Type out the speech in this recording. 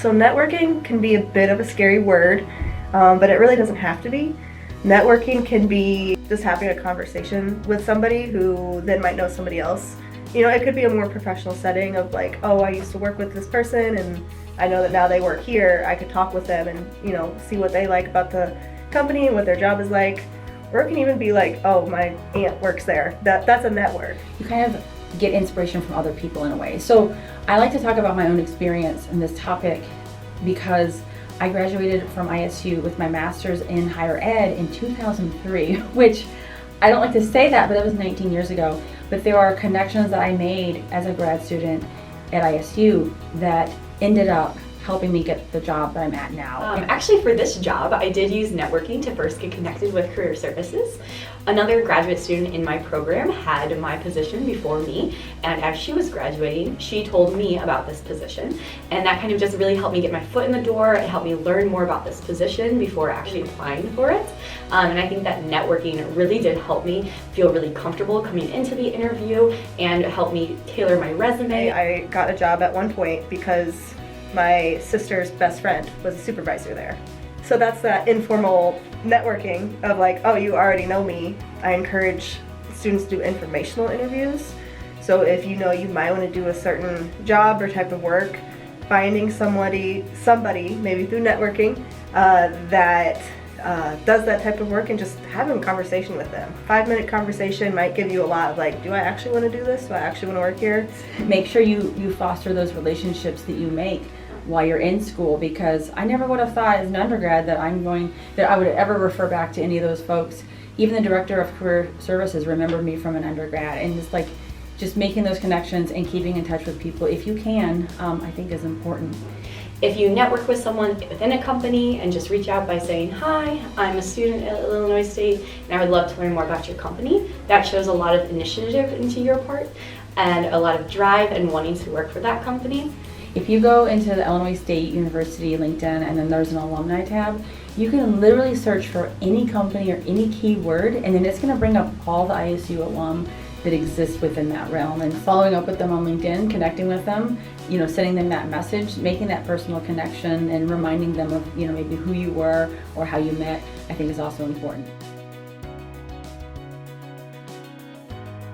So networking can be a bit of a scary word, but it really doesn't have to be. Networking can be just having a conversation with somebody who then might know somebody else. You know, it could be a more professional setting of like, oh, I used to work with this person and I know that now they work here. I could talk with them and, you know, see what they like about the company and what their job is like. Or it can even be like, oh, my aunt works there. That's a network. You kind of get inspiration from other people in a way. So I like to talk about my own experience in this topic because I graduated from ISU with my master's in higher ed in 2003, which I don't like to say that, but it was 19 years ago. But there are connections that I made as a grad student at ISU that ended up helping me get the job that I'm at now. Actually, for this job, I did use networking to first get connected with career services. Another graduate student in my program had my position before me, and as she was graduating, she told me about this position, and that kind of just really helped me get my foot in the door. It helped me learn more about this position before actually applying for it. And I think that networking really did help me feel really comfortable coming into the interview and helped me tailor my resume. I got a job at one point because my sister's best friend was a supervisor there. So that's that informal networking of like, oh, you already know me. I encourage students to do informational interviews. So if you know you might want to do a certain job or type of work, finding somebody maybe through networking that does that type of work and just having a conversation with them. 5-minute conversation might give you a lot of like, do I actually want to do this? Do I actually want to work here? Make sure you foster those relationships that you make while you're in school, because I never would have thought as an undergrad that I would ever refer back to any of those folks. Even the director of career services remembered me from an undergrad, and just making those connections and keeping in touch with people if you can, I think is important. If you network with someone within a company and just reach out by saying, hi, I'm a student at Illinois State and I would love to learn more about your company, that shows a lot of initiative into your part and a lot of drive and wanting to work for that company. If you go into the Illinois State University LinkedIn and then there's an alumni tab, you can literally search for any company or any keyword, and then it's going to bring up all the ISU alum that exists within that realm. And following up with them on LinkedIn, connecting with them, sending them that message, making that personal connection and reminding them of maybe who you were or how you met, I think is also important.